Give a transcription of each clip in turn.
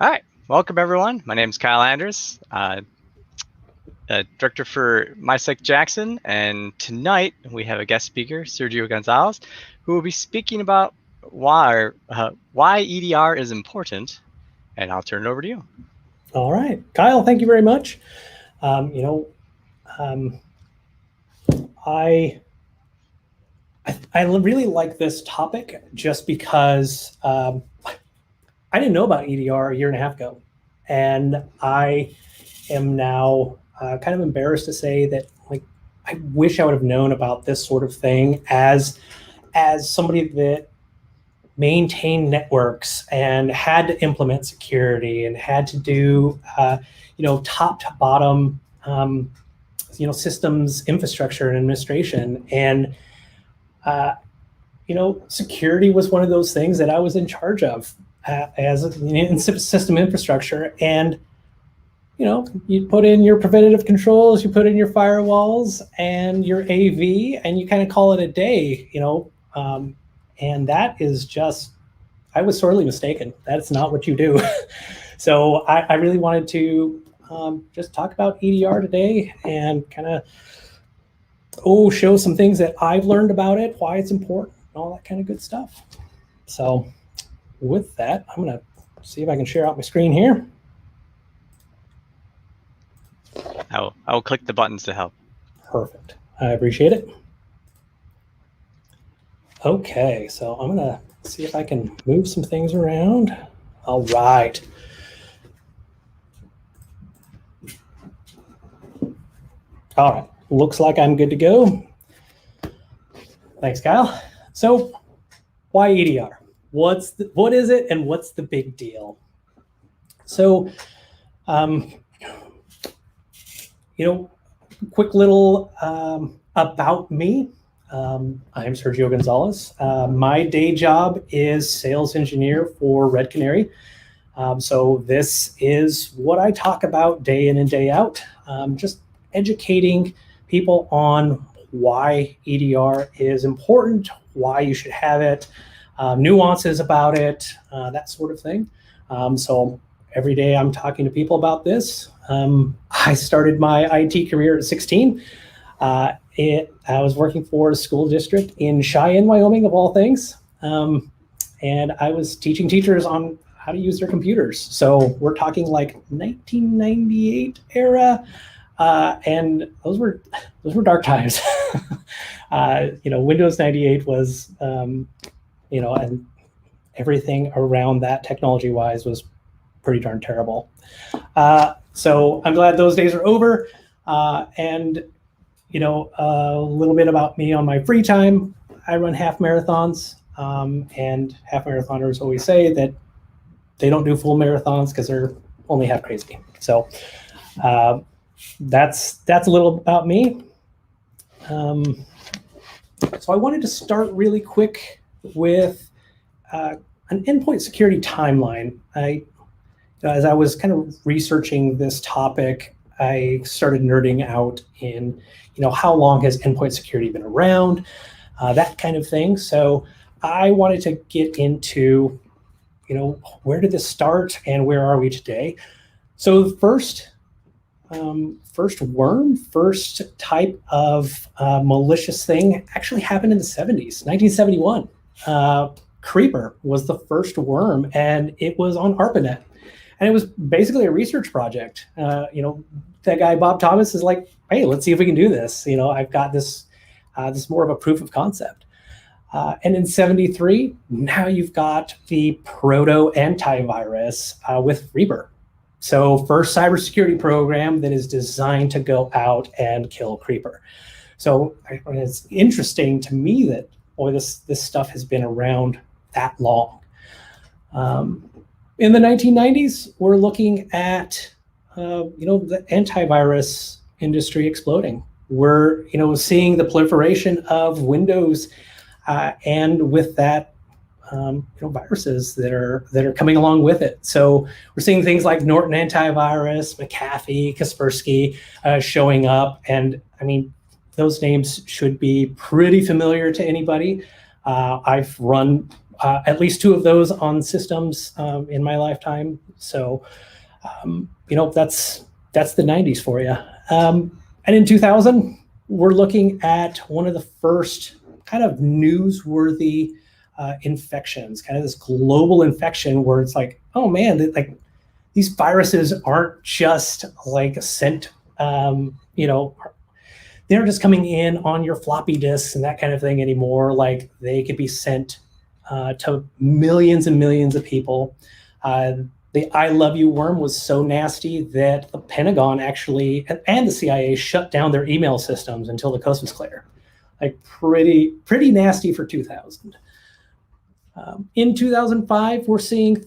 All right, welcome everyone. My name is Kyle Anders, director for MySec Jackson, and tonight we have a guest speaker, Sergio Gonzalez, who will be speaking about why EDR is important. And I'll turn it over to you. All right, Kyle, thank you very much. I really like this topic just because I didn't know about EDR a year and a half ago, and I am now kind of embarrassed to say that I wish I would have known about this sort of thing as somebody that maintained networks and had to implement security and had to do top to bottom systems infrastructure and administration. And security was one of those things that I was in charge of as in system infrastructure. And you put in your preventative controls, you put in your firewalls and your AV, and you kind of call it a day. And that is just, I was sorely mistaken. That's not what you do. So I really wanted to just talk about EDR today and kind of show some things that I've learned about it, why it's important, all that kind of good stuff. So with that, I'm going to see if I can share out my screen here. I will click the buttons to help. Perfect. I appreciate it. Okay, so I'm going to see if I can move some things around. All right. All right, looks like I'm good to go. Thanks, Kyle. So why EDR? What is it and what's the big deal? So, quick little about me. I'm Sergio Gonzalez. My day job is sales engineer for Red Canary. So this is what I talk about day in and day out, just educating people on why EDR is important, why you should have it, nuances about it, that sort of thing. So every day I'm talking to people about this. I started my IT career at 16. I was working for a school district in Cheyenne, Wyoming, of all things. And I was teaching teachers on how to use their computers. So we're talking like 1998 era. And those were dark times. Windows 98 was, and everything around that technology-wise was pretty darn terrible. So I'm glad those days are over. And a little bit about me on my free time. I run half marathons, and half marathoners always say that they don't do full marathons because they're only half crazy. So that's a little about me. So I wanted to start really quick with an endpoint security timeline. As I was kind of researching this topic, I started nerding out in, how long has endpoint security been around, that kind of thing. So I wanted to get into, where did this start and where are we today? So the first type of malicious thing actually happened in the 70s, 1971. Creeper was the first worm, and it was on ARPANET. And it was basically a research project. That guy, Bob Thomas, is like, hey, let's see if we can do this. I've got this, this more of a proof of concept. And in 73, now you've got the proto antivirus with Reaper. So first cybersecurity program that is designed to go out and kill Creeper. So it's interesting to me that, boy, this stuff has been around that long. In the 1990s, we're looking at, the antivirus industry exploding. We're, seeing the proliferation of Windows, and with that, viruses that are coming along with it. So we're seeing things like Norton Antivirus, McAfee, Kaspersky showing up, and I mean, those names should be pretty familiar to anybody. I've run at least 2 of those on systems in my lifetime. So, that's the 90s for you. And in 2000, we're looking at one of the first kind of newsworthy infections, kind of this global infection where it's like, oh man, like these viruses aren't just like sent, they're just coming in on your floppy disks and that kind of thing anymore. Like they could be sent to millions and millions of people. The I love you worm was so nasty that the Pentagon actually, and the CIA, shut down their email systems until the coast was clear. Like pretty nasty for 2000. In 2005, we're seeing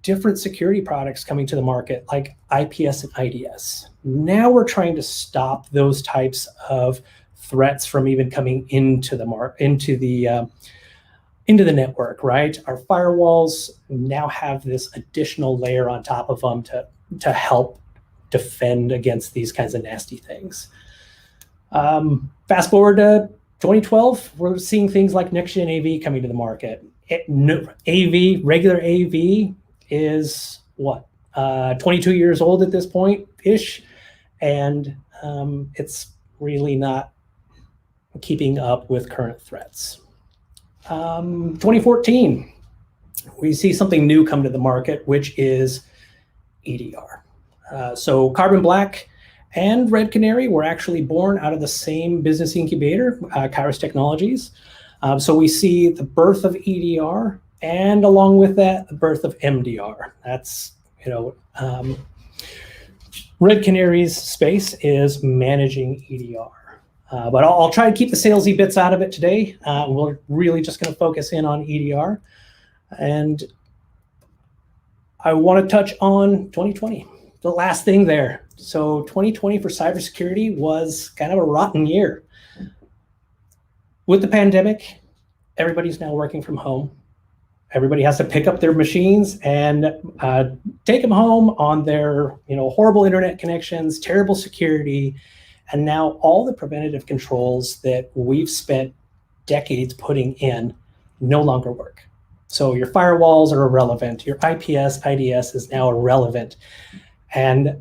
different security products coming to the market, like IPS and IDS. Now we're trying to stop those types of threats from even coming into the network, right? Our firewalls now have this additional layer on top of them to help defend against these kinds of nasty things. Fast forward to 2012, we're seeing things like next-gen AV coming to the market. Regular AV is what? 22 years old at this point-ish, and it's really not keeping up with current threats. 2014, we see something new come to the market, which is EDR. So Carbon Black and Red Canary were actually born out of the same business incubator, Kairos Technologies. So we see the birth of EDR, and along with that, the birth of MDR. That's, Red Canary's space is managing EDR. But I'll try to keep the salesy bits out of it today. We're really just going to focus in on EDR. And I want to touch on 2020, the last thing there. So 2020 for cybersecurity was kind of a rotten year. With the pandemic, everybody's now working from home. Everybody has to pick up their machines and take them home on their horrible internet connections, terrible security, and now all the preventative controls that we've spent decades putting in no longer work. So your firewalls are irrelevant. Your IPS, IDS is now irrelevant. And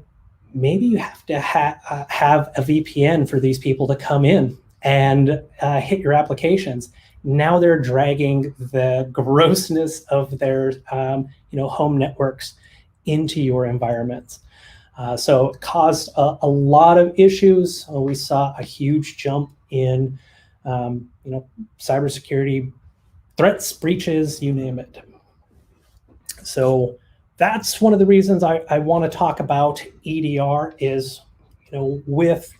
maybe you have to have a VPN for these people to come in and hit your applications. Now they're dragging the grossness of their home networks into your environments. So it caused a lot of issues. We saw a huge jump in cybersecurity threats, breaches, you name it. So that's one of the reasons I want to talk about EDR is, with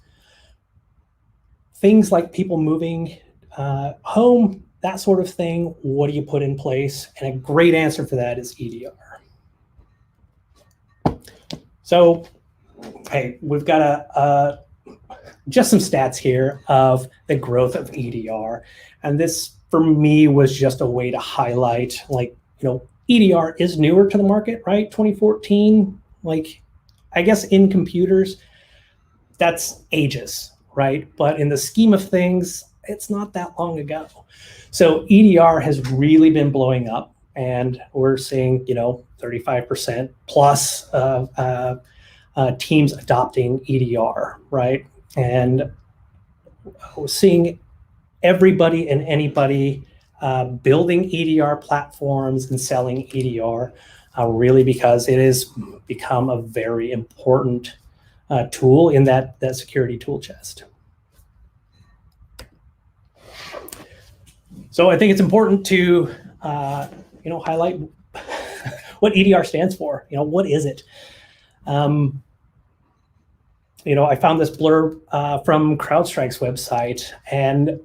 things like people moving home, that sort of thing, what do you put in place? And a great answer for that is EDR. So, hey, we've got just some stats here of the growth of EDR. And this, for me, was just a way to highlight, EDR is newer to the market, right? 2014, I guess in computers, that's ages, right? But in the scheme of things, it's not that long ago. So EDR has really been blowing up, and we're seeing, 35% plus teams adopting EDR, right? And we're seeing everybody and anybody building EDR platforms and selling EDR, really because it has become a very important tool in that security tool chest. So I think it's important to highlight what EDR stands for. What is it? I found this blurb from CrowdStrike's website, and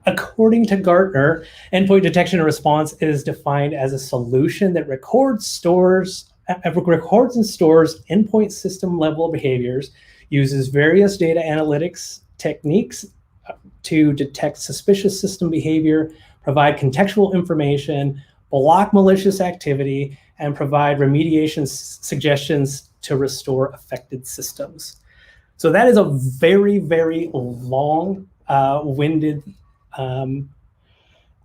according to Gartner, endpoint detection and response is defined as a solution that records and stores endpoint system level behaviors, uses various data analytics techniques to detect suspicious system behavior, provide contextual information, block malicious activity, and provide remediation suggestions to restore affected systems. So that is a very, very long-winded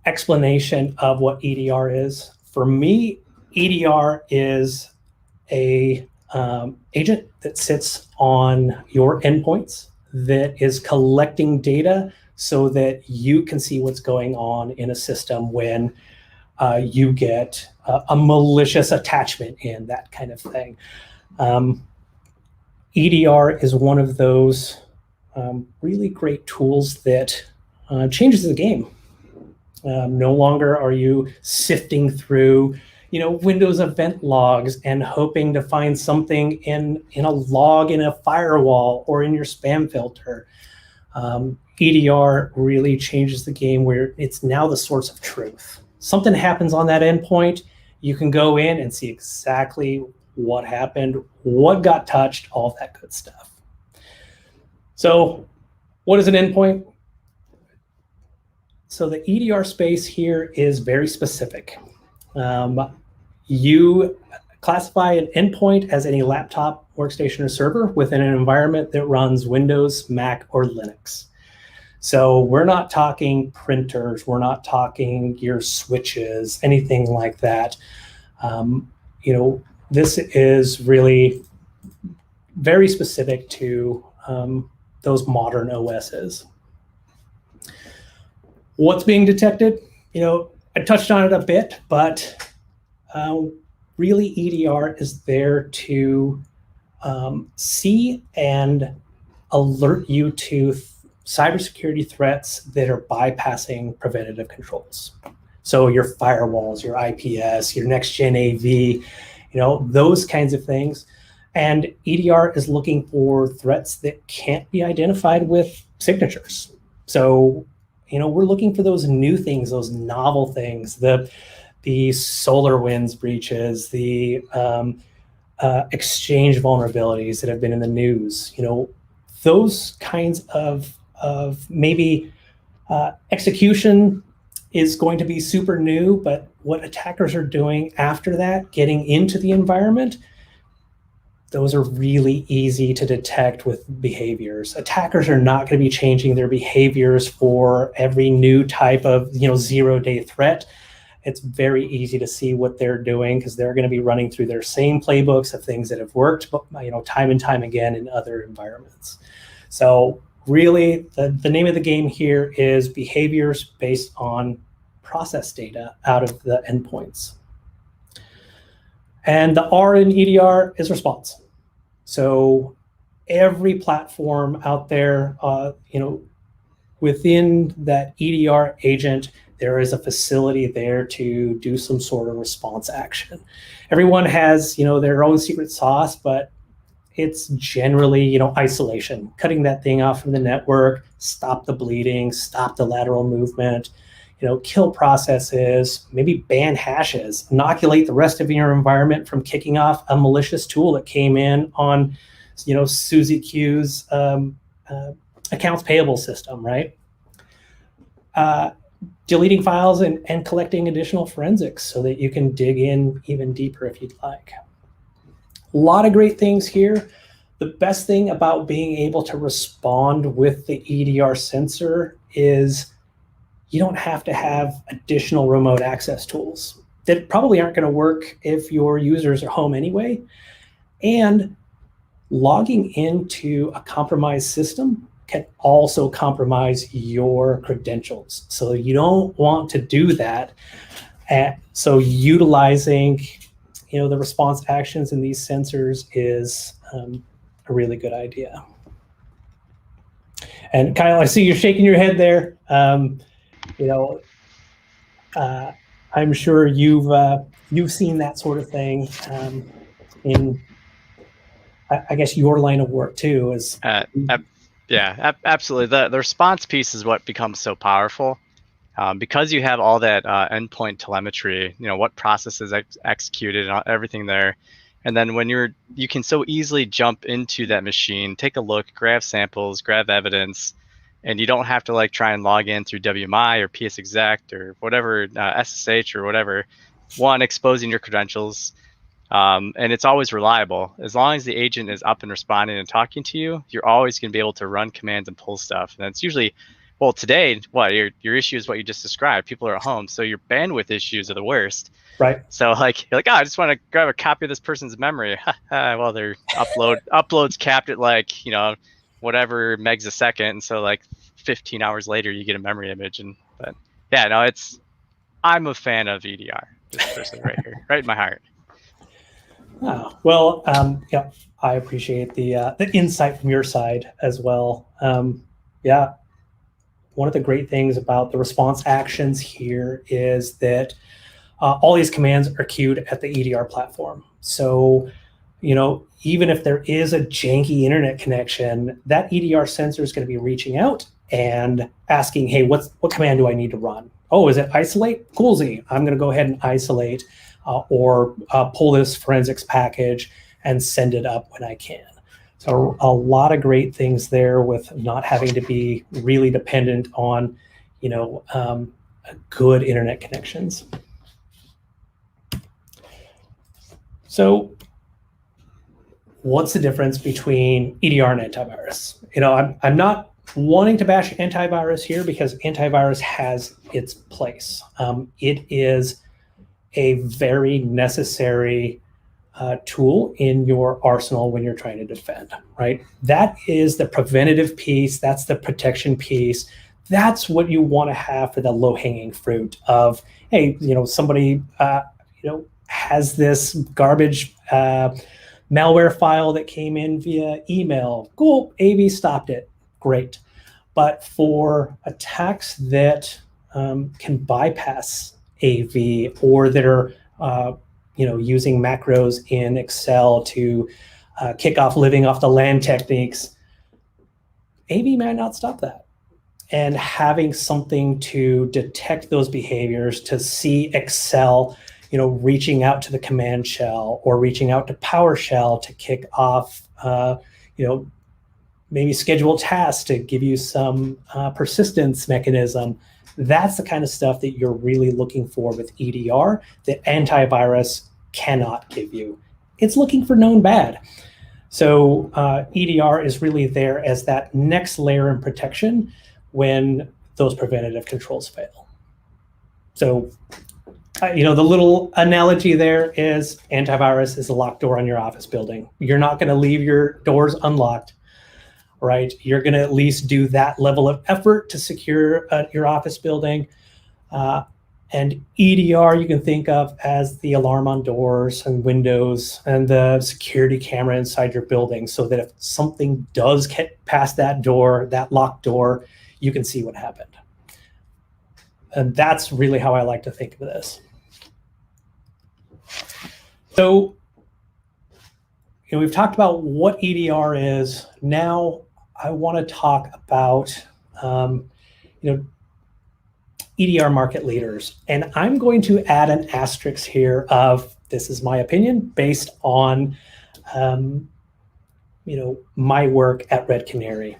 explanation of what EDR is. For me, EDR is a agent that sits on your endpoints that is collecting data so that you can see what's going on in a system when you get a malicious attachment in, that kind of thing. EDR is one of those really great tools that changes the game. No longer are you sifting through, Windows event logs and hoping to find something in a log in a firewall or in your spam filter. EDR really changes the game where it's now the source of truth. Something happens on that endpoint, you can go in and see exactly what happened, what got touched, all that good stuff. So what is an endpoint? So the EDR space here is very specific. You classify an endpoint as any laptop, workstation, or server within an environment that runs Windows, Mac, or Linux. So we're not talking printers, we're not talking your switches, anything like that. This is really very specific to those modern OSs. What's being detected? I touched on it a bit, but really EDR is there to see and alert you to cybersecurity threats that are bypassing preventative controls. So your firewalls, your IPS, your next-gen AV, those kinds of things. And EDR is looking for threats that can't be identified with signatures. So, we're looking for those new things, those novel things, the SolarWinds breaches, the Exchange vulnerabilities that have been in the news. Those kinds of maybe execution is going to be super new, but what attackers are doing after that, getting into the environment, those are really easy to detect with behaviors. Attackers are not going to be changing their behaviors for every new type of zero-day threat. It's very easy to see what they're doing because they're going to be running through their same playbooks of things that have worked, time and time again in other environments. So really, the name of the game here is behaviors based on process data out of the endpoints. And the R in EDR is response. So every platform out there, within that EDR agent, there is a facility there to do some sort of response action. Everyone has, their own secret sauce, but it's generally, isolation, cutting that thing off from the network, stop the bleeding, stop the lateral movement, kill processes, maybe ban hashes, inoculate the rest of your environment from kicking off a malicious tool that came in on, Suzy Q's accounts payable system, right? Deleting files and collecting additional forensics so that you can dig in even deeper if you'd like. A lot of great things here. The best thing about being able to respond with the EDR sensor is you don't have to have additional remote access tools that probably aren't going to work if your users are home anyway. And logging into a compromised system can also compromise your credentials. So you don't want to do that. So utilizing the response actions in these sensors is a really good idea. And Kyle, I see you're shaking your head there. I'm sure you've seen that sort of thing in, I guess, your line of work too. Yeah, absolutely. The response piece is what becomes so powerful because you have all that endpoint telemetry. What processes executed and everything there, and then when you can so easily jump into that machine, take a look, grab samples, grab evidence. And you don't have to try and log in through WMI or PSExec or whatever, SSH or whatever, exposing your credentials. And it's always reliable. As long as the agent is up and responding and talking to you, you're always going to be able to run commands and pull stuff. And it's usually well, today, what your issue is what you just described. People are at home, so your bandwidth issues are the worst. Right. So like you're like, oh, I just want to grab a copy of this person's memory. Well, their uploads capped at like, whatever megs a second, and so like 15 hours later you get a memory image. But yeah, no, I'm a fan of EDR, just personally right here, right in my heart. Oh, well, yeah, I appreciate the insight from your side as well. Yeah, one of the great things about the response actions here is that all these commands are queued at the EDR platform. So, even if there is a janky internet connection, that EDR sensor is going to be reaching out and asking, hey, what command do I need to run? Oh, is it isolate? Coolsy. I'm going to go ahead and isolate or pull this forensics package and send it up when I can. So a lot of great things there with not having to be really dependent on, good internet connections. So what's the difference between EDR and antivirus? I'm not wanting to bash antivirus here because antivirus has its place. It is a very necessary tool in your arsenal when you're trying to defend, right? That is the preventative piece. That's the protection piece. That's what you want to have for the low-hanging fruit of, hey, somebody, has this garbage malware file that came in via email. Cool, AV stopped it. Great. But for attacks that can bypass AV or that are using macros in Excel to kick off living off the land techniques, AV might not stop that. And having something to detect those behaviors, to see Excel, reaching out to the command shell or reaching out to PowerShell to kick off, maybe schedule tasks to give you some persistence mechanism. That's the kind of stuff that you're really looking for with EDR that antivirus cannot give you. It's looking for known bad. So EDR is really there as that next layer in protection when those preventative controls fail. So, the little analogy there is antivirus is a locked door on your office building. You're not going to leave your doors unlocked, right? You're going to at least do that level of effort to secure your office building. And EDR you can think of as the alarm on doors and windows and the security camera inside your building so that if something does get past that door, that locked door, you can see what happened. And that's really how I like to think of this. So, we've talked about what EDR is. Now I want to talk about, EDR market leaders. And I'm going to add an asterisk here of, this is my opinion based on, my work at Red Canary.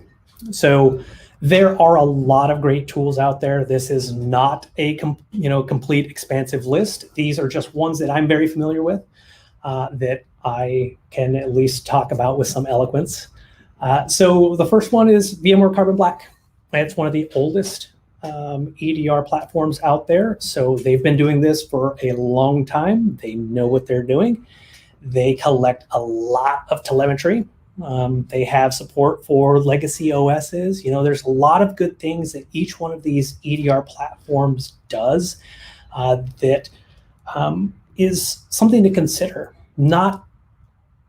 So there are a lot of great tools out there. This is not a complete expansive list. These are just ones that I'm very familiar with that I can at least talk about with some eloquence. So the first one is VMware Carbon Black. It's one of the oldest EDR platforms out there. So they've been doing this for a long time. They know what they're doing. They collect a lot of telemetry. They have support for legacy OSs. There's a lot of good things that each one of these EDR platforms does that is something to consider. Not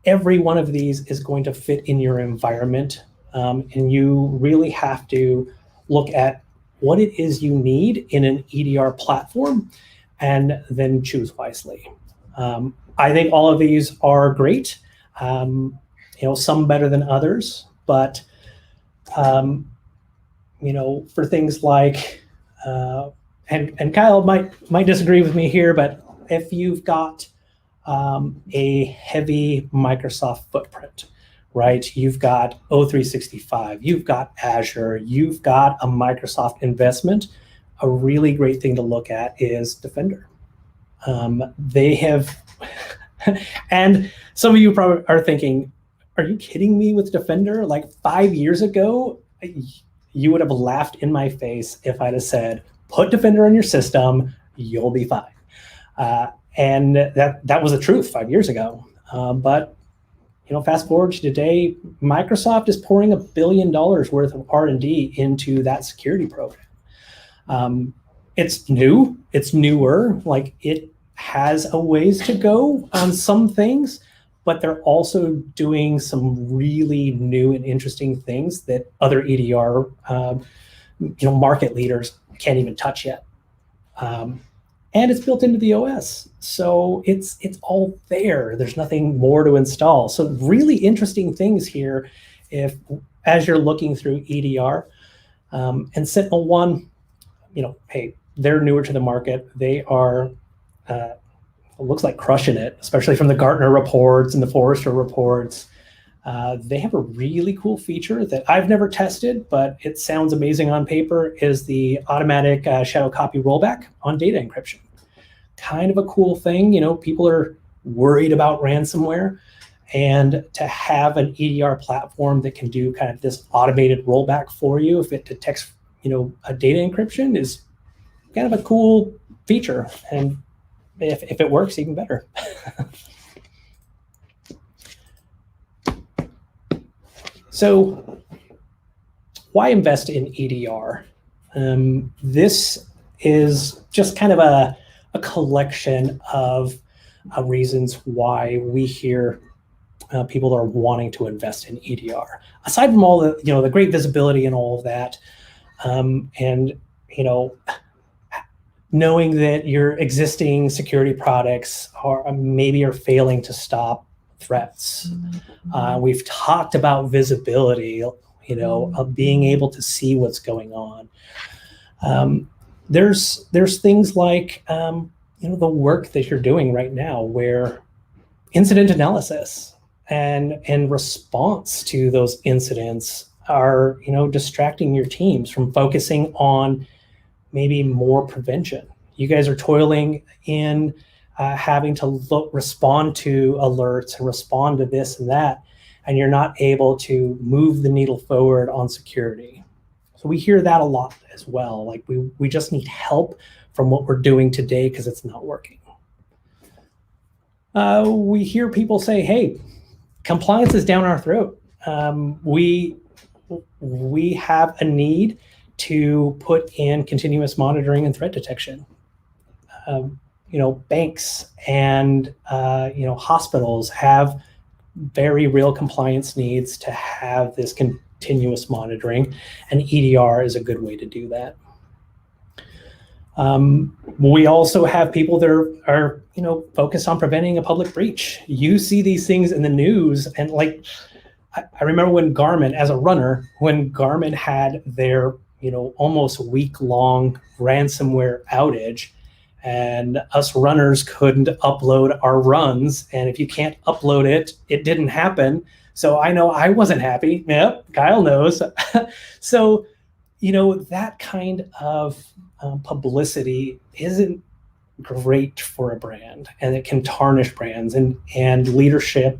every one of these is going to fit in your environment, and you really have to look at what it is you need in an EDR platform and then choose wisely. I think all of these are great. Some better than others, but for things like, and Kyle might disagree with me here, but if you've got a heavy Microsoft footprint, right? You've got O365, you've got Azure, you've got a Microsoft investment. A really great thing to look at is Defender. They have, and some of you probably are thinking, are you kidding me with Defender? Like 5 years ago, you would have laughed in my face if I'd have said, put Defender on your system, you'll be fine. And that was the truth 5 years ago. But fast forward to today, Microsoft is pouring $1 billion worth of R&D into that security program. It's new, it's newer, like it has a ways to go on some things, but they're also doing some really new and interesting things that other EDR market leaders can't even touch yet. And it's built into the OS. So it's all there. There's nothing more to install. So really interesting things here as you're looking through EDR. And SentinelOne, hey, they're newer to the market. They are, it looks like crushing it, especially from the Gartner reports and the Forrester reports. They have a really cool feature that I've never tested, but it sounds amazing on paper, is the automatic shadow copy rollback on data encryption. Kind of a cool thing. People are worried about ransomware, and to have an EDR platform that can do kind of this automated rollback for you if it detects, a data encryption is kind of a cool feature. And if it works, even better. So why invest in EDR? This is just kind of a collection of reasons why we hear people are wanting to invest in EDR. Aside from all the, the great visibility and all of that, and, knowing that your existing security products are failing to stop threats. We've talked about visibility, of being able to see what's going on. There's things like, the work that you're doing right now, where incident analysis and response to those incidents are, distracting your teams from focusing on maybe more prevention. You guys are toiling in having to respond to alerts and respond to this and that, and you're not able to move the needle forward on security. So we hear that a lot as well. Like we just need help from what we're doing today because it's not working. We hear people say, hey, compliance is down our throat. We have a need to put in continuous monitoring and threat detection. Banks and hospitals have very real compliance needs to have this continuous monitoring, and EDR is a good way to do that. We also have people that are focused on preventing a public breach. You see these things in the news, and like I remember when Garmin, as a runner, when Garmin had their almost week-long ransomware outage, and us runners couldn't upload our runs. And if you can't upload it, it didn't happen. So I know I wasn't happy. Yep, Kyle knows. So, that kind of publicity isn't great for a brand, and it can tarnish brands, and leadership,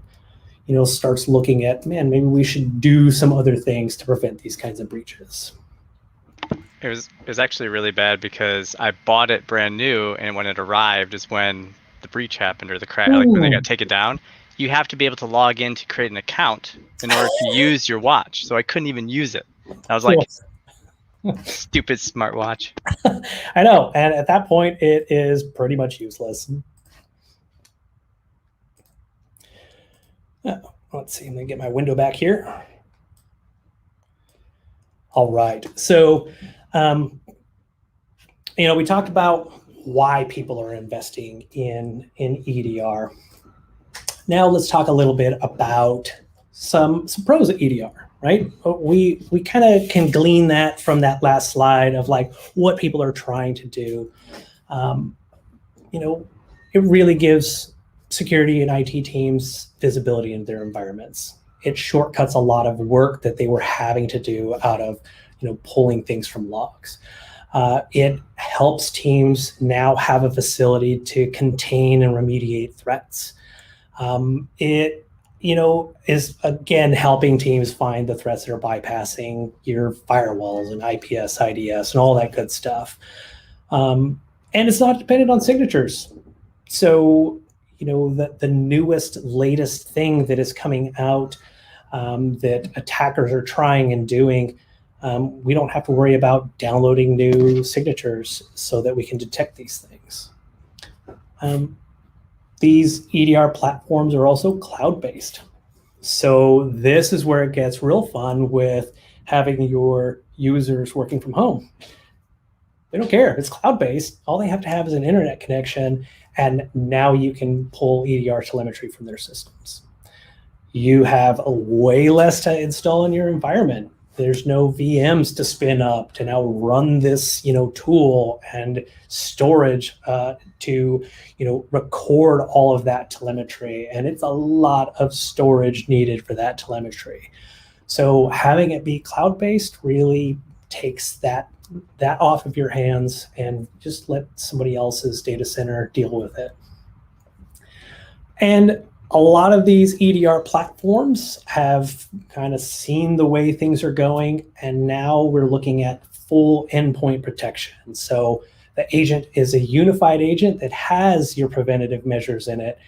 starts looking at, man, maybe we should do some other things to prevent these kinds of breaches. It was actually really bad because I bought it brand new, and when it arrived is when the breach happened, or the crash, like when they got taken down. You have to be able to log in to create an account in order to use your watch. So I couldn't even use it. I was like, stupid smartwatch. I know. And at that point, it is pretty much useless. Let's see. Let me get my window back here. All right. So, we talked about why people are investing in EDR. Now let's talk a little bit about some pros of EDR, right? We kind of can glean that from that last slide of like what people are trying to do. It really gives security and IT teams visibility in their environments. It shortcuts a lot of work that they were having to do out of, pulling things from logs. It helps teams now have a facility to contain and remediate threats. It is again helping teams find the threats that are bypassing your firewalls and IPS, IDS, and all that good stuff. And it's not dependent on signatures. So, the newest, latest thing that is coming out that attackers are trying and doing, we don't have to worry about downloading new signatures so that we can detect these things. These EDR platforms are also cloud-based. So this is where it gets real fun with having your users working from home. They don't care. It's cloud-based. All they have to have is an internet connection, and now you can pull EDR telemetry from their systems. You have a way less to install in your environment. There's no VMs to spin up to now run this, tool, and storage to, record all of that telemetry. And it's a lot of storage needed for that telemetry. So having it be cloud-based really takes that off of your hands and just let somebody else's data center deal with it. And a lot of these EDR platforms have kind of seen the way things are going, and now we're looking at full endpoint protection. So the agent is a unified agent that has your preventative measures in it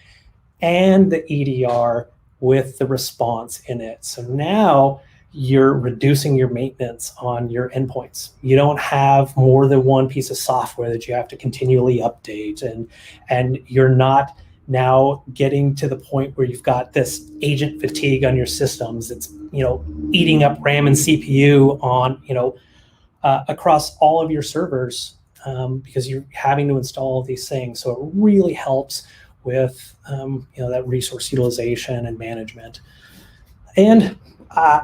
and the EDR with the response in it. So now you're reducing your maintenance on your endpoints. You don't have more than one piece of software that you have to continually update, and you're not now getting to the point where you've got this agent fatigue on your systems. It's eating up RAM and CPU on across all of your servers because you're having to install all these things. So it really helps with that resource utilization and management. And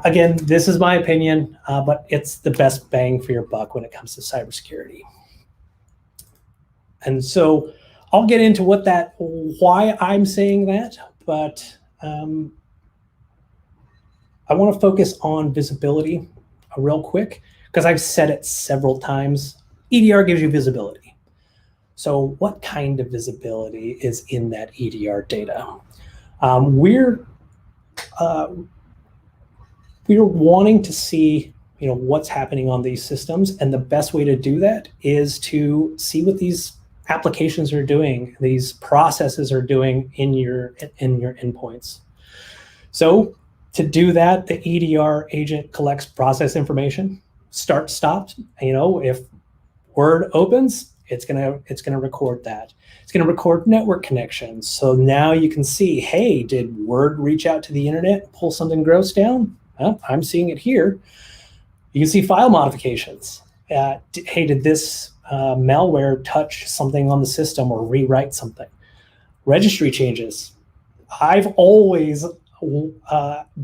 again, this is my opinion, but it's the best bang for your buck when it comes to cybersecurity. And so I'll get into why I'm saying that, but I want to focus on visibility real quick, because I've said it several times. EDR gives you visibility. So what kind of visibility is in that EDR data? We're wanting to see what's happening on these systems, and the best way to do that is to see what these applications are doing, these processes are doing in your endpoints. So to do that, the EDR agent collects process information, start, stopped. If Word opens, it's gonna record that. It's gonna record network connections. So now you can see, hey, did Word reach out to the internet, pull something gross down? Well, I'm seeing it here. You can see file modifications. Hey, did this malware touch something on the system or rewrite something? Registry changes. I've always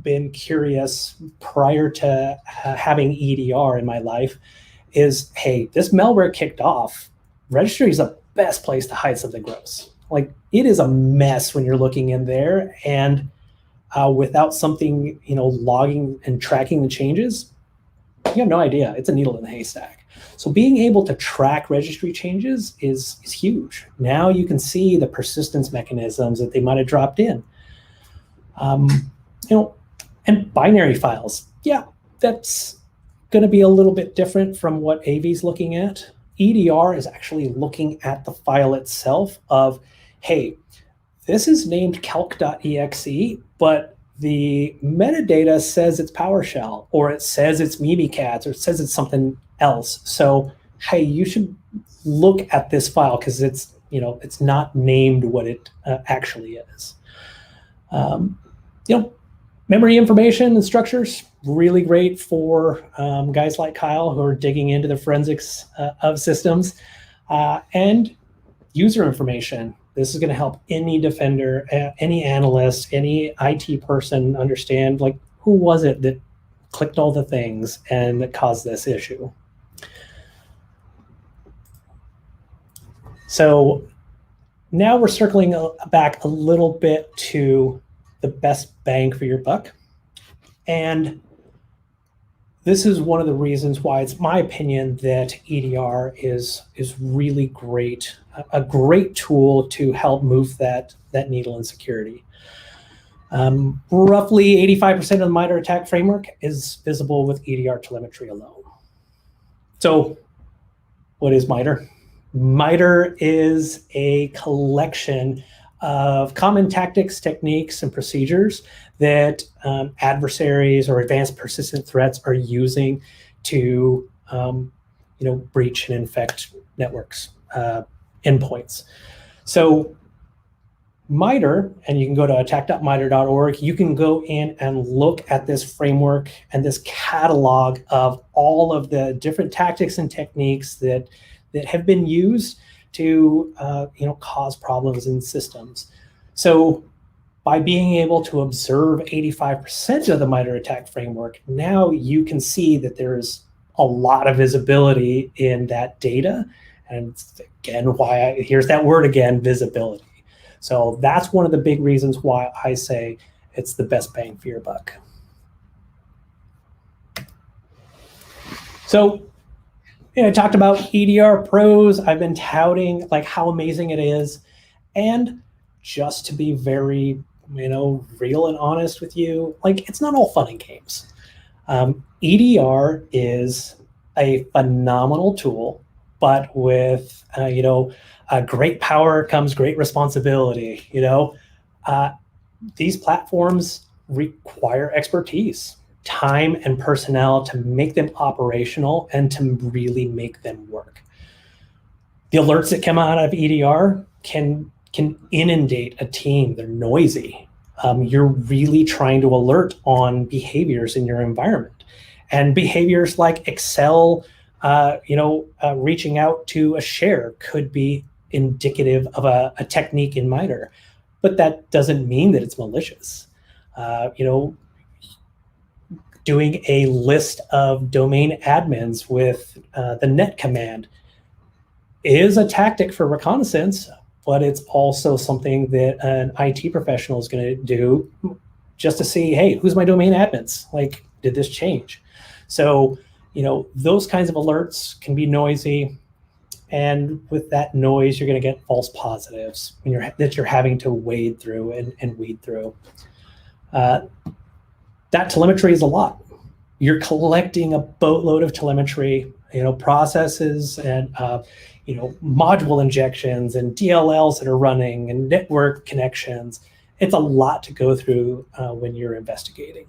been curious prior to having EDR in my life is, hey, this malware kicked off. Registry is the best place to hide something gross. Like, it is a mess when you're looking in there, and without something, logging and tracking the changes, you have no idea. It's a needle in the haystack. So being able to track registry changes is huge. Now you can see the persistence mechanisms that they might have dropped in. And binary files. Yeah, that's going to be a little bit different from what AV's looking at. EDR is actually looking at the file itself of, hey, this is named calc.exe, but the metadata says it's PowerShell, or it says it's Mimikatz, or it says it's something else. So, hey, you should look at this file because it's not named what it actually is. Memory information and structures, really great for guys like Kyle who are digging into the forensics of systems. And user information. This is going to help any defender, any analyst, any IT person understand, like, who was it that clicked all the things and that caused this issue. So now we're circling back a little bit to the best bang for your buck. And this is one of the reasons why it's my opinion that EDR is really great, a great tool to help move that needle in security. Roughly 85% of the MITRE attack framework is visible with EDR telemetry alone. So what is MITRE? MITRE is a collection of common tactics, techniques, and procedures that adversaries or advanced persistent threats are using to breach and infect networks, endpoints. So MITRE, and you can go to attack.mitre.org, you can go in and look at this framework and this catalog of all of the different tactics and techniques that have been used to cause problems in systems. So by being able to observe 85% of the MITRE attack framework, now you can see that there's a lot of visibility in that data. And again, here's that word again, visibility. So that's one of the big reasons why I say it's the best bang for your buck. So I talked about EDR pros. I've been touting like how amazing it is. And just to be very, real and honest with you, like it's not all fun and games. EDR is a phenomenal tool, but with, great power comes great responsibility. These platforms require expertise, time, and personnel to make them operational and to really make them work. The alerts that come out of EDR can inundate a team. They're noisy. You're really trying to alert on behaviors in your environment, and behaviors like Excel, reaching out to a share could be indicative of a technique in MITRE, but that doesn't mean that it's malicious. Doing a list of domain admins with the net command is a tactic for reconnaissance, but it's also something that an IT professional is going to do just to see, hey, who's my domain admins? Like, did this change? So, those kinds of alerts can be noisy. And with that noise, you're going to get false positives that you're having to wade through and weed through. That telemetry is a lot. You're collecting a boatload of telemetry, processes and, module injections and DLLs that are running and network connections. It's a lot to go through when you're investigating.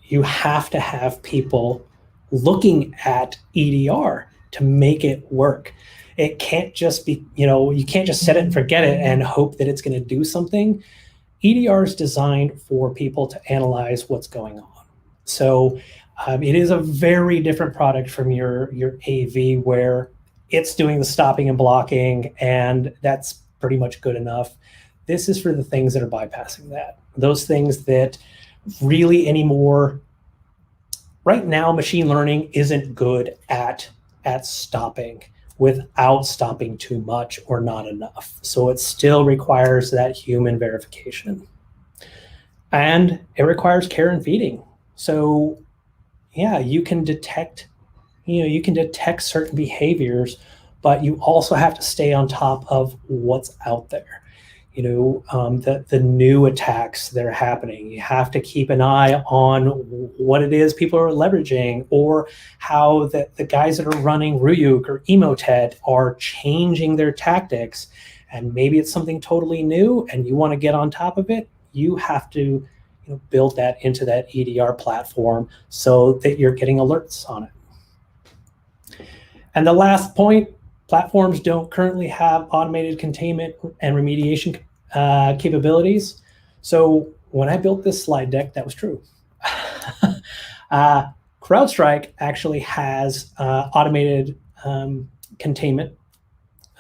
You have to have people looking at EDR to make it work. It can't just be, you can't just set it and forget it and hope that it's going to do something. EDR is designed for people to analyze what's going on. So it is a very different product from your AV, where it's doing the stopping and blocking, and that's pretty much good enough. This is for the things that are bypassing that. Those things that really anymore, right now, machine learning isn't good at stopping without stopping too much or not enough. So it still requires that human verification. And it requires care and feeding. So yeah, you can detect certain behaviors, but you also have to stay on top of what's out there. The new attacks that are happening. You have to keep an eye on what it is people are leveraging, or how the guys that are running Ryuk or Emotet are changing their tactics. And maybe it's something totally new and you want to get on top of it. You have to build that into that EDR platform so that you're getting alerts on it. And the last point, platforms don't currently have automated containment and remediation capabilities. So when I built this slide deck, that was true. CrowdStrike actually has automated containment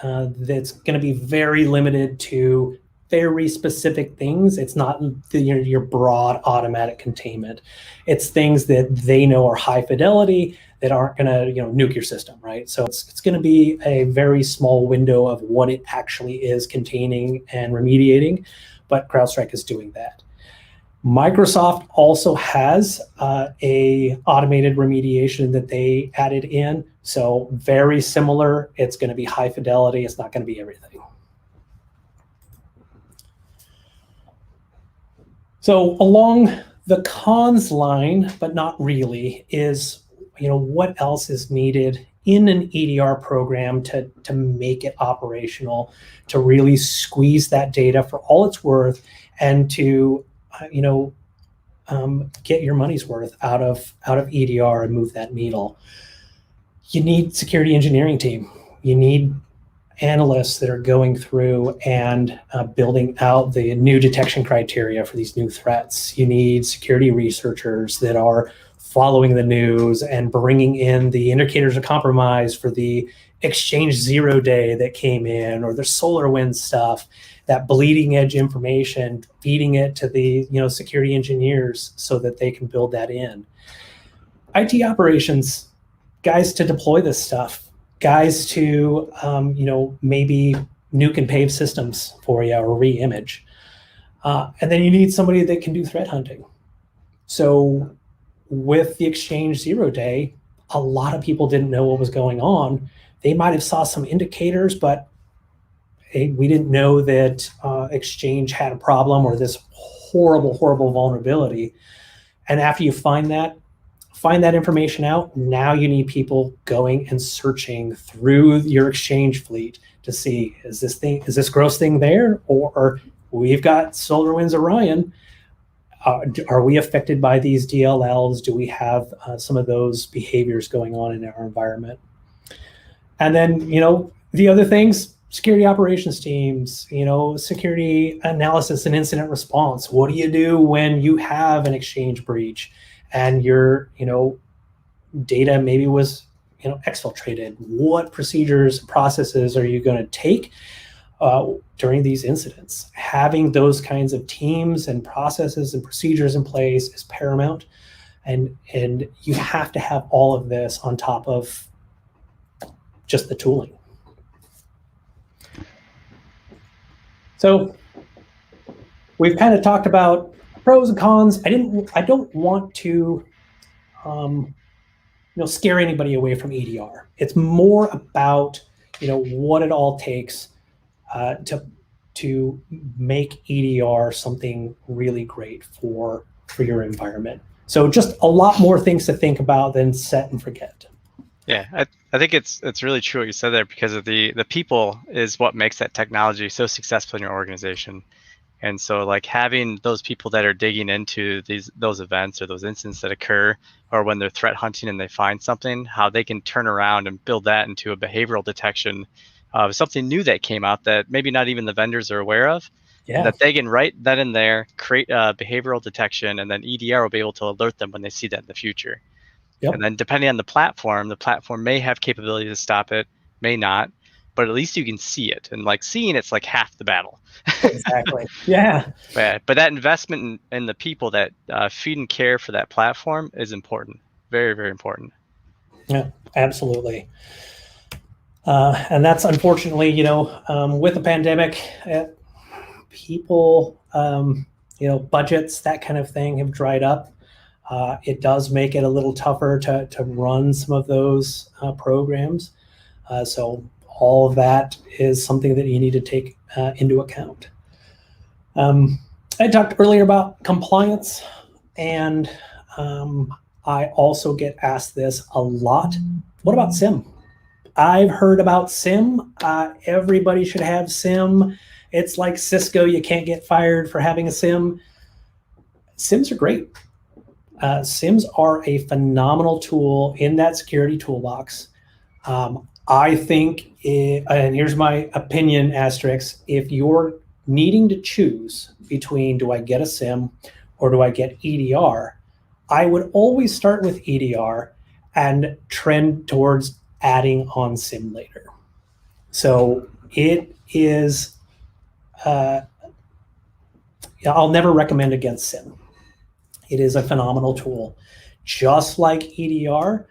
that's going to be very limited to very specific things. It's not your broad automatic containment. It's things that they know are high fidelity that aren't going to nuke your system, right? So it's going to be a very small window of what it actually is containing and remediating, but CrowdStrike is doing that. Microsoft also has a automated remediation that they added in. So very similar. It's going to be high fidelity. It's not going to be everything. So along the cons line, but not really, is what else is needed in an EDR program to make it operational, to really squeeze that data for all it's worth, and to get your money's worth out of EDR and move that needle. You need security engineering team. You need analysts that are going through and building out the new detection criteria for these new threats. You need security researchers that are following the news and bringing in the indicators of compromise for the Exchange 0 day that came in, or the SolarWinds stuff, that bleeding edge information, feeding it to the security engineers so that they can build that in. IT operations, guys to deploy this stuff, guys to maybe nuke and pave systems for you or re-image. And then you need somebody that can do threat hunting. So with the Exchange 0 day, a lot of people didn't know what was going on. They might have saw some indicators, but we didn't know that Exchange had a problem or this horrible, horrible vulnerability. And after you find that information out, now you need people going and searching through your Exchange fleet to see, is this gross thing there? Or we've got SolarWinds Orion. Are we affected by these DLLs? Do we have some of those behaviors going on in our environment? And then, the other things, security operations teams, security analysis and incident response. What do you do when you have an Exchange breach and your, data maybe was, exfiltrated? What procedures, processes are you going to take during these incidents? Having those kinds of teams and processes and procedures in place is paramount. And you have to have all of this on top of just the tooling. So we've kind of talked about pros and cons. I don't want to scare anybody away from EDR. It's more about what it all takes to make EDR something really great for your environment. So just a lot more things to think about than set and forget. Yeah, I think it's really true what you said there, because of the people is what makes that technology so successful in your organization. And so like having those people that are digging into those events or those incidents that occur, or when they're threat hunting and they find something, how they can turn around and build that into a behavioral detection of something new that came out that maybe not even the vendors are aware of. Yeah. That they can write that in there, create a behavioral detection, and then EDR will be able to alert them when they see that in the future. Yep. And then depending on the platform may have capability to stop it, may not, but at least you can see it. And like seeing it's like half the battle. Exactly. Yeah. But that investment in the people that feed and care for that platform is important. Very, very important. Yeah, absolutely. And that's unfortunately, with the pandemic, people, budgets, that kind of thing have dried up. It does make it a little tougher to run some of those programs. So all of that is something that you need to take into account. I talked earlier about compliance, and I also get asked this a lot. What about SIM? I've heard about SIM. Everybody should have SIM. It's like Cisco. You can't get fired for having a SIM. SIMs are great. SIMs are a phenomenal tool in that security toolbox. I think, and here's my opinion asterisk, if you're needing to choose between, do I get a SIM or do I get EDR, I would always start with EDR and trend towards adding on SIM later. So it is, I'll never recommend against SIM. It is a phenomenal tool. Just like EDR,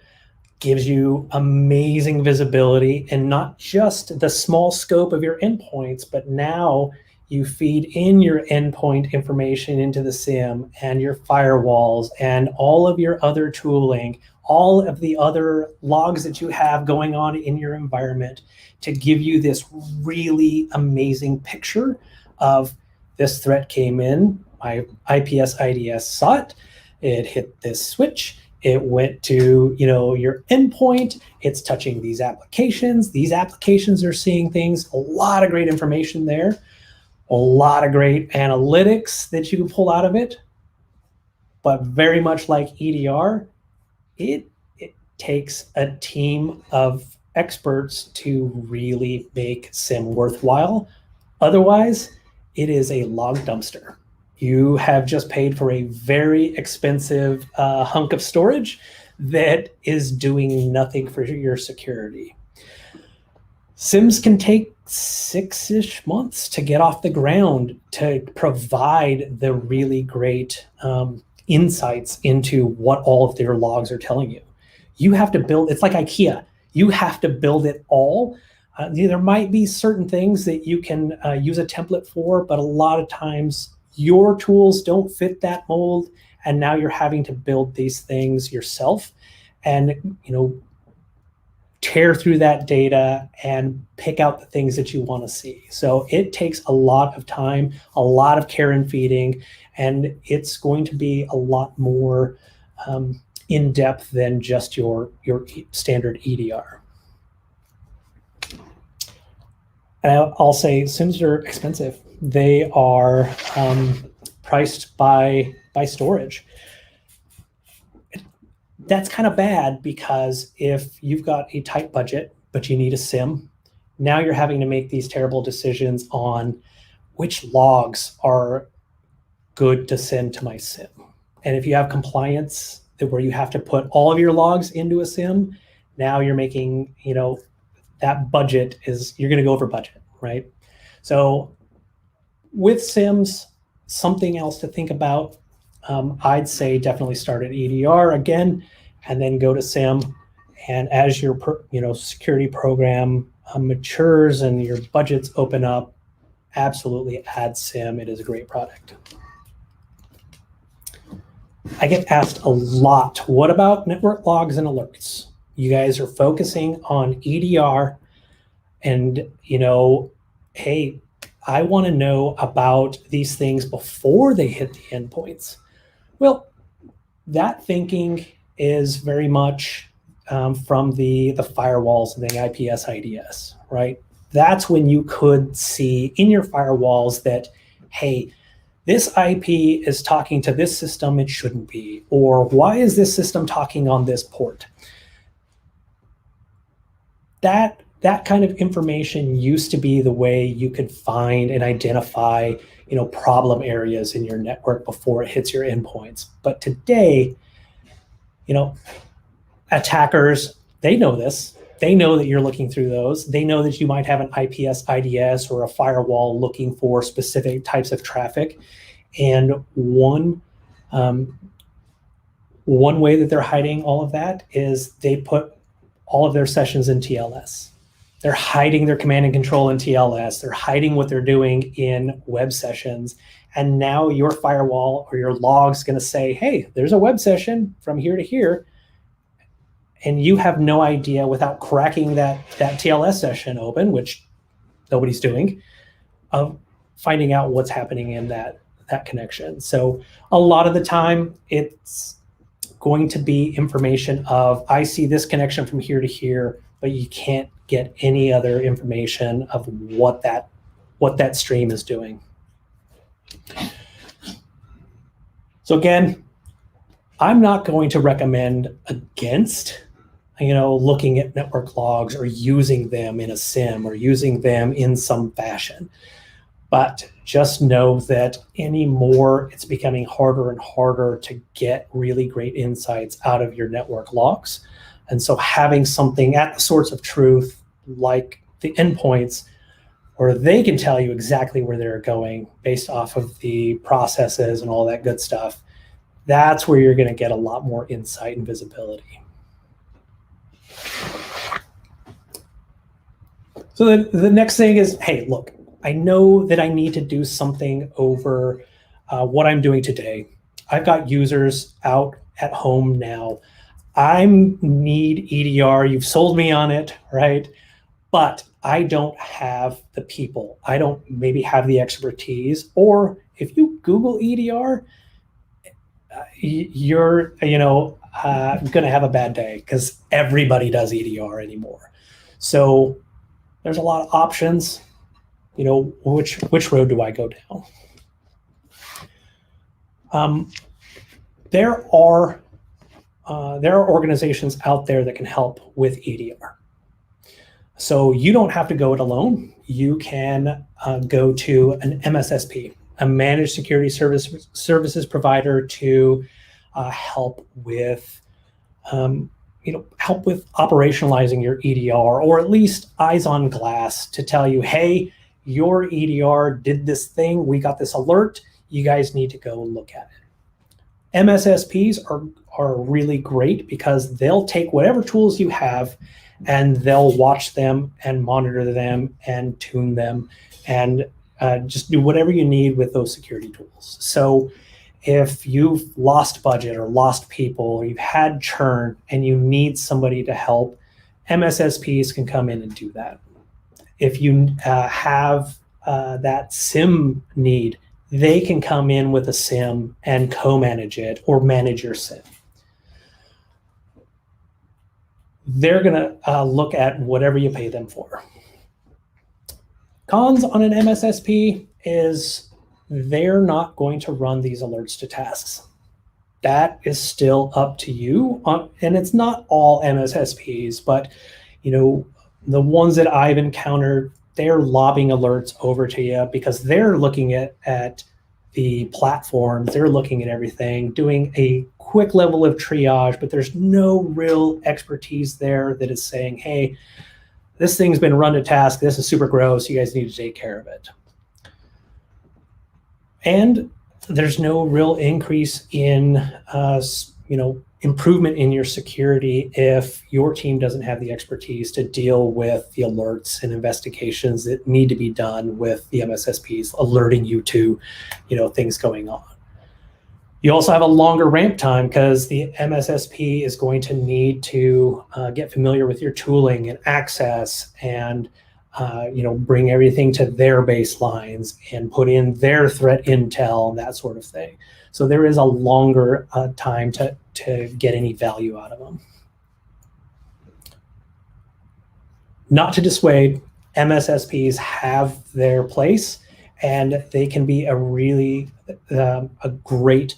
gives you amazing visibility, and not just the small scope of your endpoints, but now you feed in your endpoint information into the SIM and your firewalls and all of your other tooling, all of the other logs that you have going on in your environment to give you this really amazing picture of this threat came in, My IPS IDS saw it. It hit this switch. It went to, your endpoint. It's touching these applications. These applications are seeing things. A lot of great information there. A lot of great analytics that you can pull out of it. But very much like EDR, it takes a team of experts to really make SIM worthwhile. Otherwise, it is a log dumpster. You have just paid for a very expensive hunk of storage that is doing nothing for your security. SIMs can take 6-ish months to get off the ground to provide the really great insights into what all of their logs are telling you. You have to build, it's like IKEA. You have to build it all. There might be certain things that you can use a template for, but a lot of times your tools don't fit that mold, and now you're having to build these things yourself and, tear through that data and pick out the things that you want to see. So it takes a lot of time, a lot of care and feeding, and it's going to be a lot more in depth than just your standard EDR. And I'll say SIMs are expensive. They are priced by storage. That's kind of bad, because if you've got a tight budget, but you need a SIM, now you're having to make these terrible decisions on which logs are good to send to my SIM. And if you have compliance where you have to put all of your logs into a SIM, now you're making, that budget you're going to go over budget, right? So with SIMs, something else to think about, I'd say definitely start at EDR again, and then go to SIM. And as your security program matures and your budgets open up, absolutely add SIM. It is a great product. I get asked a lot, what about network logs and alerts? You guys are focusing on EDR, and hey, I want to know about these things before they hit the endpoints. Well, that thinking is very much from the firewalls and the IPS IDS, right? That's when you could see in your firewalls that, hey, this IP is talking to this system it shouldn't be, or why is this system talking on this port? That kind of information used to be the way you could find and identify problem areas in your network before it hits your endpoints. But today, attackers, they know this. They know that you're looking through those. They know that you might have an IPS IDS or a firewall looking for specific types of traffic. And one way that they're hiding all of that is they put all of their sessions in TLS. They're hiding their command and control in TLS. They're hiding what they're doing in web sessions. And now your firewall or your log's going to say, hey, there's a web session from here to here. And you have no idea, without cracking that TLS session open, which nobody's doing, of finding out what's happening in that connection. So a lot of the time, it's going to be information of, I see this connection from here to here, but you can't get any other information of what that stream is doing. So again, I'm not going to recommend against looking at network logs or using them in a SIM or using them in some fashion. But just know that anymore, it's becoming harder and harder to get really great insights out of your network logs. And so having something at the source of truth, like the endpoints, where they can tell you exactly where they're going based off of the processes and all that good stuff, that's where you're going to get a lot more insight and visibility. So the next thing is, hey, look, I know that I need to do something over what I'm doing today. I've got users out at home now. I need EDR. You've sold me on it, right? But I don't have the people. I don't maybe have the expertise, or if you Google EDR, you're going to have a bad day because everybody does EDR anymore. So there's a lot of options. Which road do I go down? There are organizations out there that can help with EDR. So you don't have to go it alone. You can go to an MSSP, a managed security services provider, to help with operationalizing your EDR, or at least eyes on glass to tell you, hey, your EDR did this thing. We got this alert. You guys need to go look at it. MSSPs are really great because they'll take whatever tools you have and they'll watch them and monitor them and tune them and just do whatever you need with those security tools. So if you've lost budget or lost people, or you've had churn and you need somebody to help, MSSPs can come in and do that. If you have that SIM need, they can come in with a SIM and co-manage it or manage your SIM. They're going to look at whatever you pay them for. Cons on an MSSP is they're not going to run these alerts to tasks. That is still up to you. And it's not all MSSPs, but the ones that I've encountered, they're lobbing alerts over to you because they're looking at the platforms, they're looking at everything, doing a quick level of triage, but there's no real expertise there that is saying, hey, this thing's been run to task, this is super gross, you guys need to take care of it. And there's no real increase in improvement in your security if your team doesn't have the expertise to deal with the alerts and investigations that need to be done with the MSSPs alerting you to things going on. You also have a longer ramp time because the MSSP is going to need to get familiar with your tooling and access and bring everything to their baselines and put in their threat intel and that sort of thing. So there is a longer time to get any value out of them. Not to dissuade, MSSPs have their place, and they can be a really a great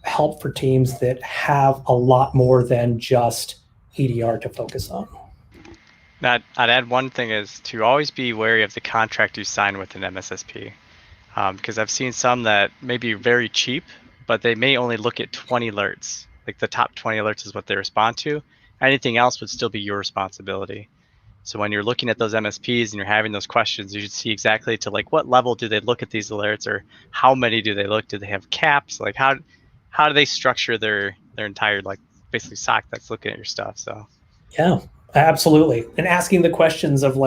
help for teams that have a lot more than just EDR to focus on. I'd add one thing is to always be wary of the contract you sign with an MSSP. Because I've seen some that may be very cheap, but they may only look at 20 alerts. Like the top 20 alerts is what they respond to. Anything else would still be your responsibility. So when you're looking at those MSPs and you're having those questions, you should see exactly to like what level do they look at these alerts, or how many do they look? Do they have caps? Like how do they structure their entire basically SOC that's looking at your stuff? So yeah, absolutely. And asking the questions of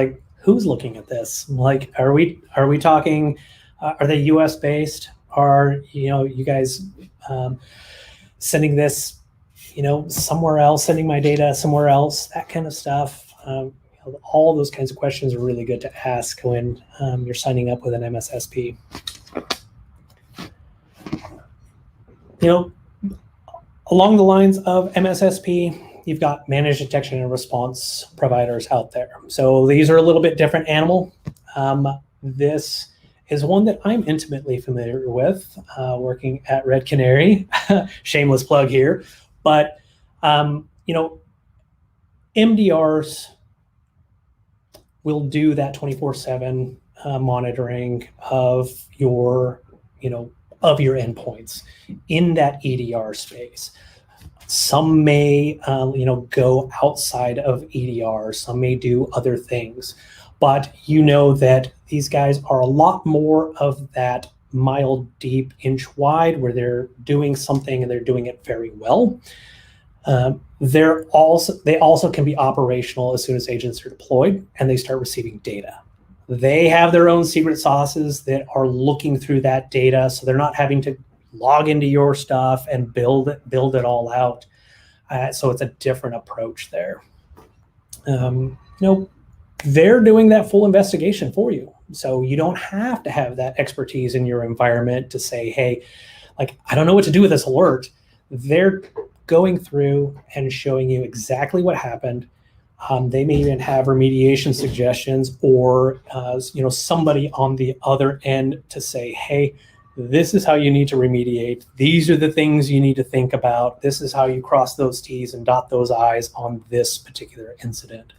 who's looking at this? Like, are we talking? Are they U.S. based? Are you guys sending this somewhere else? Sending my data somewhere else? That kind of stuff. All those kinds of questions are really good to ask when you're signing up with an MSSP. Along the lines of MSSP, you've got managed detection and response providers out there. So these are a little bit different animal. This is one that I'm intimately familiar with, working at Red Canary. Shameless plug here. But, MDRs will do that 24/7 monitoring of your endpoints in that EDR space. Some may, go outside of EDR. Some may do other things. But that these guys are a lot more of that mile deep, inch wide, where they're doing something and they're doing it very well. They also can be operational as soon as agents are deployed and they start receiving data. They have their own secret sauces that are looking through that data, so they're not having to log into your stuff and build it all out. So it's a different approach there. They're doing that full investigation for you. So you don't have to have that expertise in your environment to say, hey, like, I don't know what to do with this alert. They're going through and showing you exactly what happened. They may even have remediation suggestions, or somebody on the other end to say, hey, this is how you need to remediate. These are the things you need to think about. This is how you cross those T's and dot those I's on this particular incident.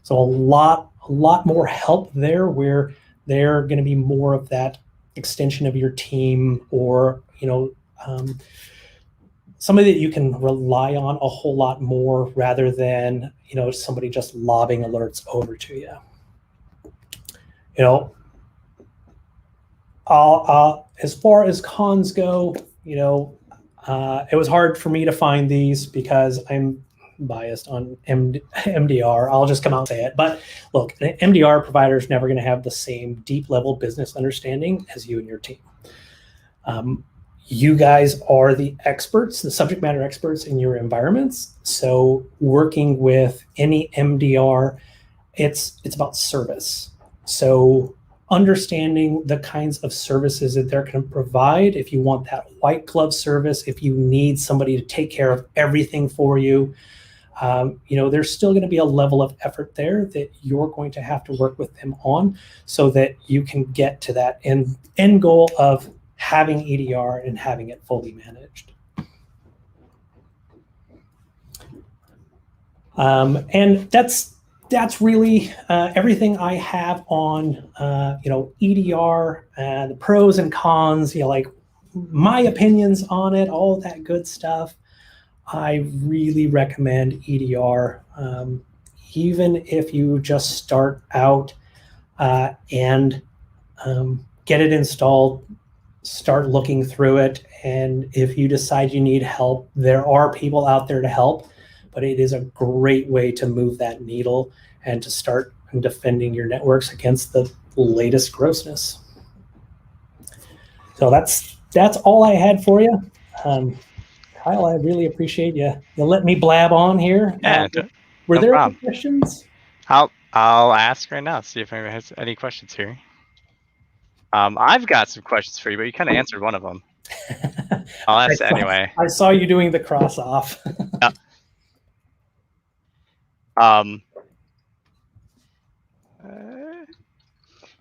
So a lot more help there, where they're going to be more of that extension of your team, or somebody that you can rely on a whole lot more, rather than somebody just lobbing alerts over to you. As far as cons go, it was hard for me to find these because I'm biased on MDR. I'll just come out and say it. But look, an MDR provider is never going to have the same deep level business understanding as you and your team. You guys are the experts, the subject matter experts in your environments. So working with any MDR, it's about service. So understanding the kinds of services that they're going to provide. If you want that white glove service, if you need somebody to take care of everything for you, there's still going to be a level of effort there that you're going to have to work with them on, so that you can get to that end goal of having EDR and having it fully managed. And that's really everything I have on EDR, the pros and cons, like my opinions on it, all that good stuff. I really recommend EDR, even if you just start out and get it installed, start looking through it. And if you decide you need help, there are people out there to help, but it is a great way to move that needle and to start defending your networks against the latest grossness. So that's all I had for you. Kyle, I really appreciate you letting me blab on here. Yeah, Were no there problem. any questions? I'll ask right now, see if anyone has any questions here. I've got some questions for you, but you kind of answered one of them. I'll ask anyway. I saw you doing the cross off. Yeah.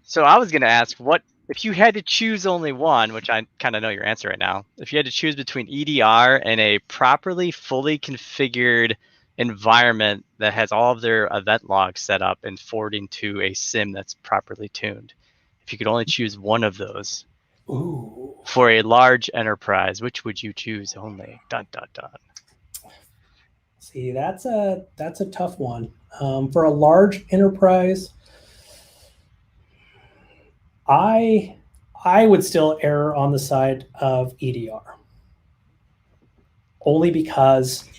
So I was going to ask, what if you had to choose only one, which I kind of know your answer right now. If you had to choose between EDR and a properly fully configured environment that has all of their event logs set up and forwarding to a SIM that's properly tuned, if you could only choose one of those, ooh, for a large enterprise, which would you choose only? Dun, dun, dun. See, that's a tough one. For a large enterprise, I would still err on the side of EDR, only because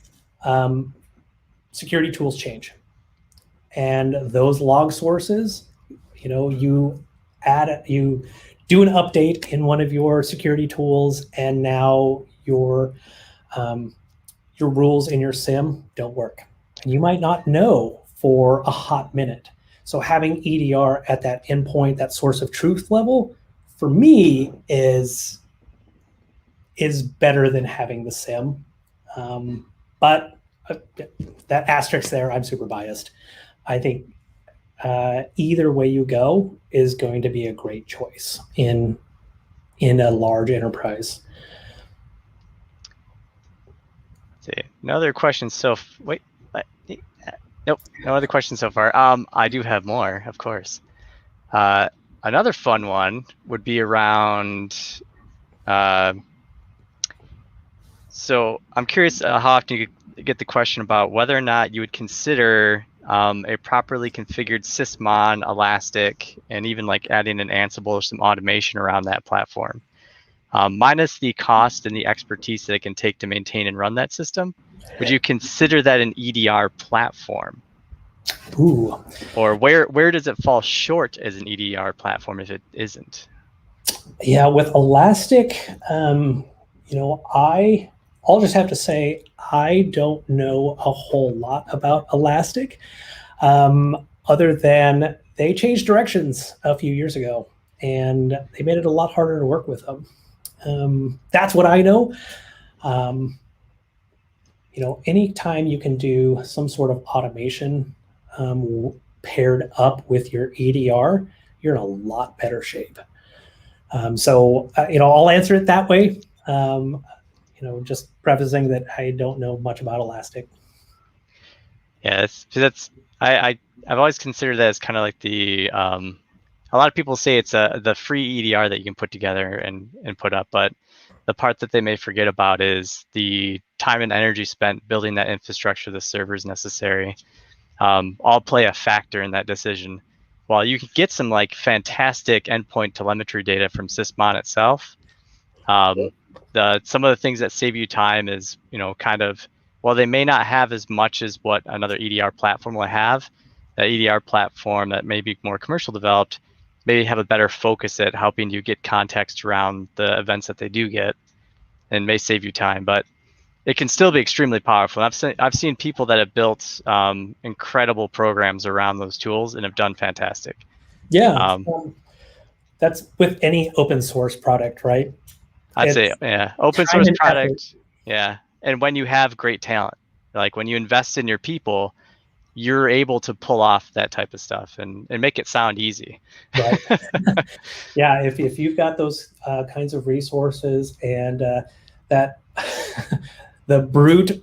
security tools change, and those log sources, you do an update in one of your security tools, and now your rules in your SIM don't work, and you might not know for a hot minute. So having EDR at that endpoint, that source of truth level, for me is better than having the SIM. But that asterisk there, I'm super biased. I think either way you go is going to be a great choice in a large enterprise. Let's see, no other questions. Nope, no other questions so far. I do have more, of course. Another fun one would be around. So I'm curious how often you get the question about whether or not you would consider a properly configured sysmon, Elastic, and even like adding an Ansible or some automation around that platform, minus the cost and the expertise that it can take to maintain and run that system. Would you consider that an EDR platform? Ooh. Or where does it fall short as an EDR platform if it isn't? Yeah, with Elastic, I'll just have to say I don't know a whole lot about Elastic, other than they changed directions a few years ago, and they made it a lot harder to work with them. That's what I know. Anytime you can do some sort of automation paired up with your EDR, you're in a lot better shape. I'll answer it that way. Just prefacing that I don't know much about Elastic. Yeah, I've always considered that as kind of like the a lot of people say it's the free EDR that you can put together and put up, but the part that they may forget about is the time and energy spent building that infrastructure, the servers necessary, all play a factor in that decision. While you can get some like fantastic endpoint telemetry data from Sysmon itself, some of the things that save you time is, kind of, while they may not have as much as what another EDR platform will have, that EDR platform that may be more commercial developed, maybe have a better focus at helping you get context around the events that they do get, and may save you time. But it can still be extremely powerful. I've seen people that have built incredible programs around those tools and have done fantastic. Yeah, that's with any open source product, right? I'd say, yeah, open source product. Yeah, and when you have great talent, like when you invest in your people, you're able to pull off that type of stuff and make it sound easy. Right. Yeah, if you've got those kinds of resources and that the brute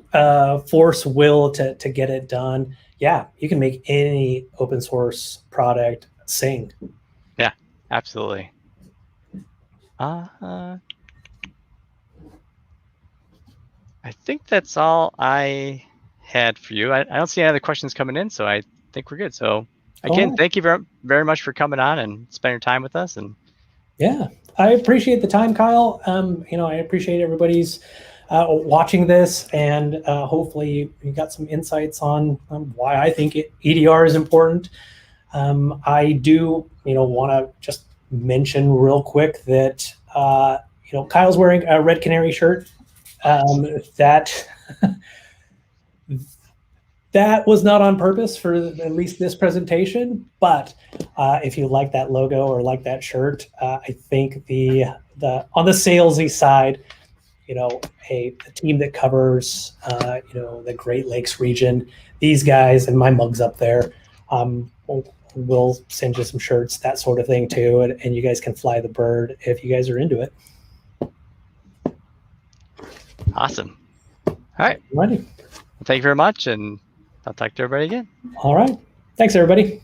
force will to get it done, yeah, you can make any open source product sing. Yeah, absolutely. I think that's all I had for you. I don't see any other questions coming in, so I think we're good. So again, thank you very, very much for coming on and spending time with us. And yeah, I appreciate the time, Kyle. I appreciate everybody's watching this, and hopefully you got some insights on why I think EDR is important. I do, want to just mention real quick that, Kyle's wearing a Red Canary shirt. That was not on purpose for at least this presentation, but if you like that logo or like that shirt, I think the on the salesy side, the team that covers the Great Lakes region, these guys, and my mug's up there, we'll send you some shirts, that sort of thing too, and you guys can fly the bird if you guys are into it. Awesome. All right. Ready. Well, thank you very much, and I'll talk to everybody again. All right. Thanks, everybody.